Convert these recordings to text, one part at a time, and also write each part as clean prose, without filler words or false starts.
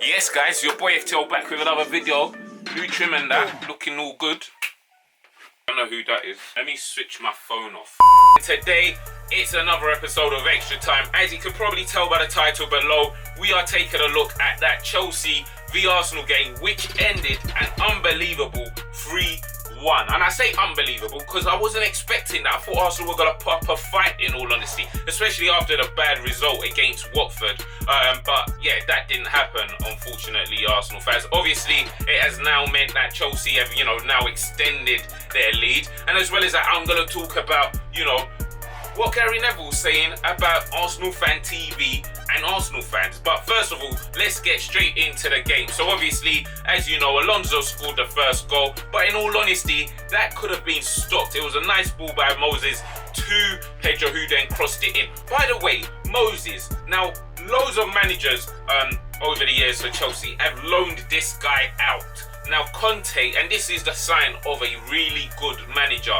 Yes guys, your boy FTL back with another video. New trim and that, looking all good. I don't know who that is. Let me switch my phone off. Today, it's another episode of Extra Time. As you can probably tell by the title below, we are taking a look at that Chelsea v Arsenal game, which ended an unbelievable 3-1. And I say unbelievable because I wasn't expecting that. I thought Arsenal were going to put up a fight, in all honesty, especially after the bad result against Watford. But yeah, that didn't happen, unfortunately, Arsenal fans. Obviously, it has now meant that Chelsea have, now extended their lead. And as well as that, I'm going to talk about, what Gary Neville saying about Arsenal Fan TV and Arsenal fans. But first of all, let's get straight into the game. So obviously, as you know, Alonso scored the first goal, but in all honesty, that could have been stopped. It was a nice ball by Moses to Pedro, who then crossed it in. By the way, Moses, now loads of managers over the years for Chelsea have loaned this guy out. Now Conte, and this is the sign of a really good manager,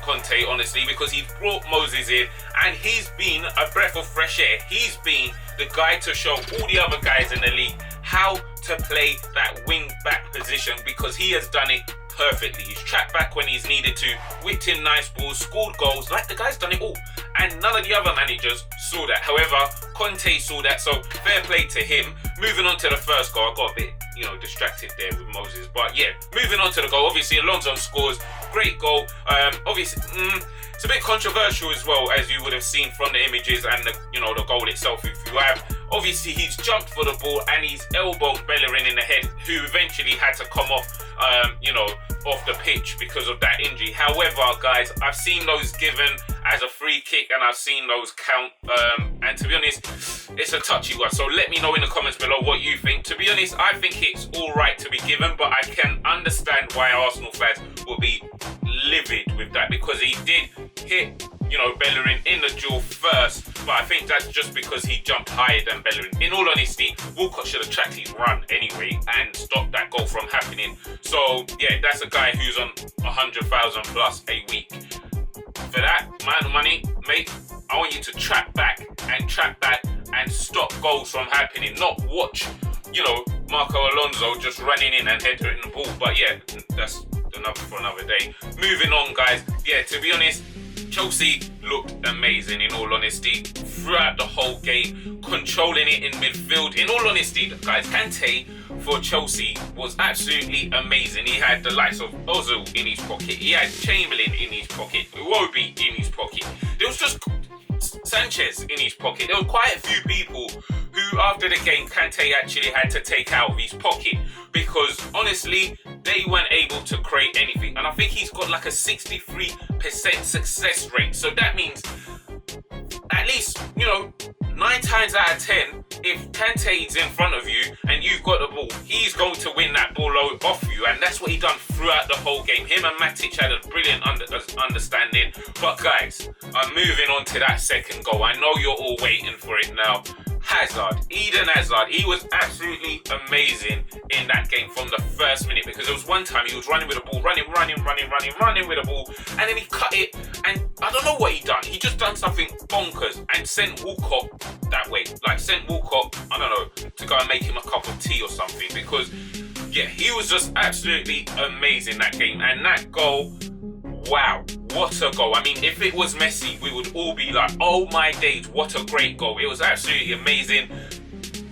Conte, honestly, because he's brought Moses in and he's been a breath of fresh air. He's been the guy to show all the other guys in the league how to play that wing back position, because he has done it perfectly. He's tracked back when he's needed to, whipped in nice balls, scored goals. Like, the guy's done it all, and none of the other managers saw that. However, Conte saw that, so fair play to him. Moving on to the first goal, I got a bit distracted there with Moses, but yeah, moving on to the goal. Obviously Alonso scores, great goal. Obviously it's a bit controversial as well, as you would have seen from the images and the goal itself. If you have, obviously he's jumped for the ball and he's elbowed Bellerin in the head, who eventually had to come off off the pitch because of that injury. However, guys, I've seen those given as a free kick and I've seen those count, and to be honest, it's a touchy one. So let me know in the comments below what you think. To be honest, I think it's all right to be given, but I can understand why Arsenal fans will be livid with that, because he did hit Bellerin in the jaw first, but I think that's just because he jumped higher than Bellerin. In all honesty, Walcott should have tracked his run anyway and stopped that goal from happening. So yeah, that's a guy who's on 100,000 plus a week. For that amount of money, mate, I want you to track back and stop goals from happening. Not watch, Marco Alonso just running in and heading the ball. But yeah, that's for another day. Moving on, guys. Yeah, to be honest, Chelsea looked amazing, in all honesty, throughout the whole game, controlling it in midfield. In all honesty, guys, Kante for Chelsea was absolutely amazing. He had the likes of Ozil in his pocket. He had Chamberlain in his pocket. Iwobi in his pocket. There was just Sanchez in his pocket. There were quite a few people who, after the game, Kante actually had to take out of his pocket, because honestly, they weren't able to create anything. And I think he's got like a 63% success rate. So that means at least, 9 times out of 10, if Kante's in front of you and you've got the ball, he's going to win that ball off you. And that's what he done throughout the whole game. Him and Matic had a brilliant understanding. But guys, I'm moving on to that second goal. I know you're all waiting for it now. Eden Hazard, he was absolutely amazing in that game from the first minute, because there was one time he was running with the ball, running with the ball, and then he cut it, and I don't know what he done. He just done something bonkers and sent Walcott that way. Like, sent Walcott, I don't know, to go and make him a cup of tea or something, because yeah, he was just absolutely amazing that game. And that goal, wow, what a goal. I mean, if it was Messi, we would all be like, oh my days, what a great goal. It was absolutely amazing.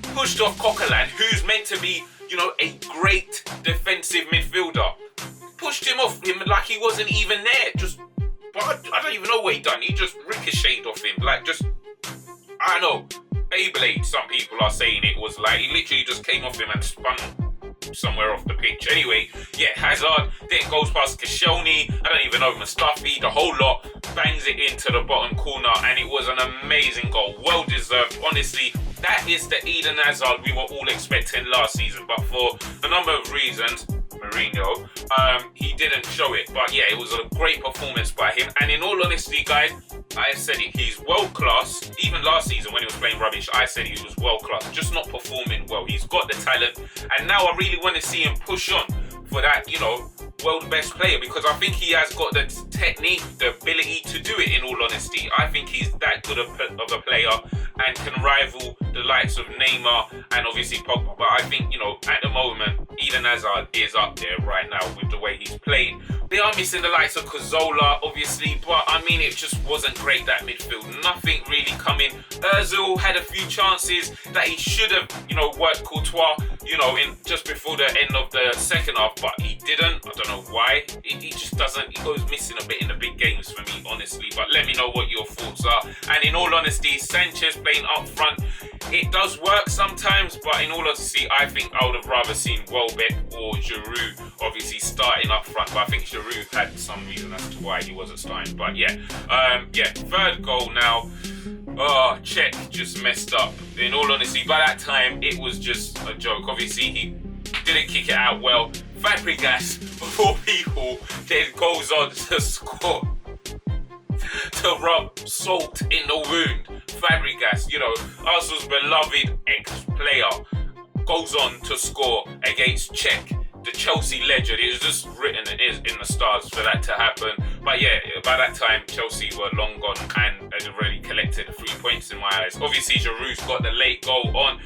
Pushed off Coquelin, who's meant to be, a great defensive midfielder. Pushed him off him like he wasn't even there. I don't even know what he done. He just ricocheted off him. Like, I don't know, Beyblade, some people are saying it was like. He literally just came off him and spun somewhere off the pitch. Anyway, yeah, Hazard then goes past Koscielny, I don't even know, Mustafi, the whole lot, bangs it into the bottom corner, and it was an amazing goal, well deserved. Honestly, that is the Eden Hazard we were all expecting last season, but for a number of reasons, Mourinho, he didn't show it. But yeah, it was a great performance by him, and in all honesty, guys, I said it, he's world class. Even last season when he was playing rubbish, I said he was world class, just not performing well. He's got the talent, and now I really want to see him push on for that, world best player, because I think he has got the technique, the ability to do it. In all honesty, I think he's that good of a player and can rival the the likes of Neymar and obviously Pogba. But I think, you know, at the moment, Eden Hazard is up there right now with the way he's playing. They are missing the likes of Cazorla, obviously, but I mean, it just wasn't great, that midfield. Nothing really coming. Ozil had a few chances that he should have, you know, worked Courtois, you know, in just before the end of the second half, but he didn't. I don't know why. He just doesn't. He goes missing a bit in the big games for me, honestly. But let me know what your thoughts are. And in all honesty, Sanchez playing up front, it does work sometimes, but in all honesty, I think I would have rather seen Welbeck or Giroud obviously starting up front. But I think Giroud had some reason as to why he wasn't starting. But yeah, third goal now. Oh, Cech just messed up. In all honesty, by that time, it was just a joke. Obviously, he didn't kick it out well. Fabregas, before people, then goes on to score. To rub salt in the wound. Fabregas, you know, Arsenal's beloved ex-player, goes on to score against Cech, the Chelsea legend. It was just written in the stars for that to happen. But yeah, by that time, Chelsea were long gone and had already collected 3 points in my eyes. Obviously, Giroud's got the late goal on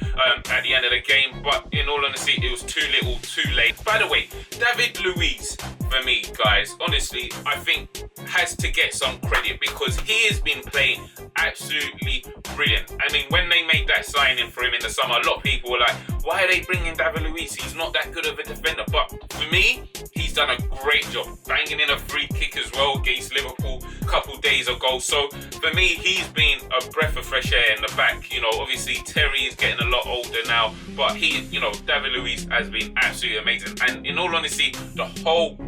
at the end of the game, but in all honesty, it was too little, too late. By the way, David Luiz, for me, guys, honestly, I think has to get some credit because he has been playing absolutely brilliant. I mean, when they made that signing for him in the summer, a lot of people were like, why are they bringing David Luiz? He's not that good of a defender. But for me, he's done a great job, banging in a free kick as well against Liverpool a couple days ago. So for me, he's been a breath of fresh air in the back. You know, obviously Terry is getting a lot older now, but he, you know, David Luiz has been absolutely amazing. And in all honesty, the whole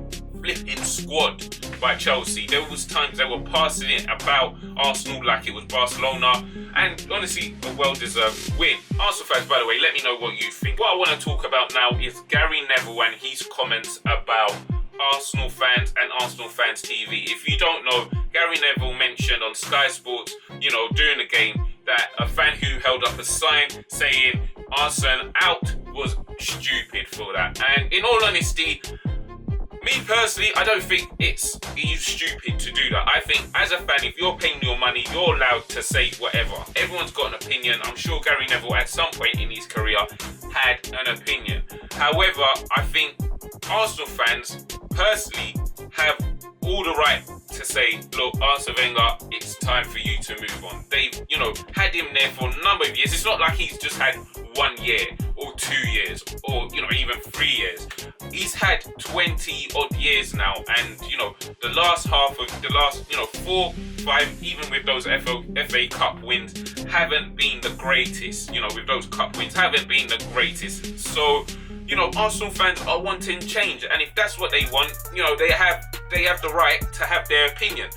flipping squad by Chelsea, there was times they were passing it about Arsenal like it was Barcelona, and honestly, a well-deserved win. Arsenal fans, by the way, let me know what you think. What I want to talk about now is Gary Neville and his comments about Arsenal fans and Arsenal Fans TV. If you don't know, Gary Neville mentioned on Sky Sports, you know, during the game, that a fan who held up a sign saying Arsenal out was stupid for that. And in all honesty, me personally, I don't think it's stupid to do that. I think as a fan, if you're paying your money, you're allowed to say whatever. Everyone's got an opinion. I'm sure Gary Neville at some point in his career had an opinion. However, I think Arsenal fans personally have all the right to say, look, Arsene Wenger, it's time for you to move on. They've, you know, had him there for a number of years. It's not like he's just had 1 year or 2 years or, you know, even 3 years. He's had 20 odd years now, and, you know, the last half of the last, you know, 4, 5, even with those FA Cup wins, haven't been the greatest. You know, with those cup wins, haven't been the greatest. So, you know, Arsenal fans are wanting change, and if that's what they want, you know, they have the right to have their opinion.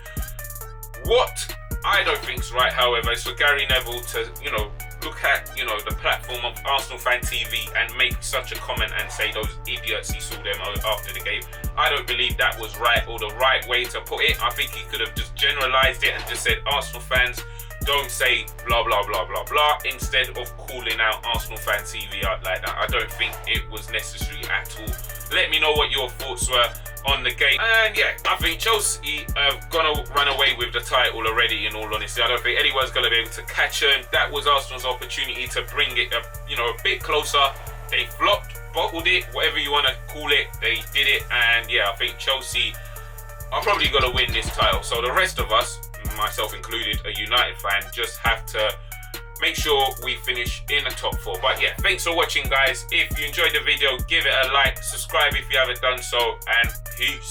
What I don't think is right, however, is for Gary Neville to, you know, look at, you know, the platform of Arsenal Fan TV and make such a comment and say those idiots, he saw them after the game. I don't believe that was right or the right way to put it. I think he could have just generalised it and just said, Arsenal fans, don't say blah blah blah blah blah, instead of calling out Arsenal Fan TV out like that. I don't think it was necessary at all. Let me know what your thoughts were on the game. And yeah, I think Chelsea have gonna run away with the title already, in all honesty. I don't think anyone's gonna be able to catch them. That was Arsenal's opportunity to bring it a bit closer. They flopped, bottled it, whatever you want to call it, they did it. And yeah, I think Chelsea are probably gonna win this title. So the rest of us, myself included, a United fan, just have to make sure we finish in the top 4. But yeah, thanks for watching, guys. If you enjoyed the video, give it a like, subscribe if you haven't done so, and peace.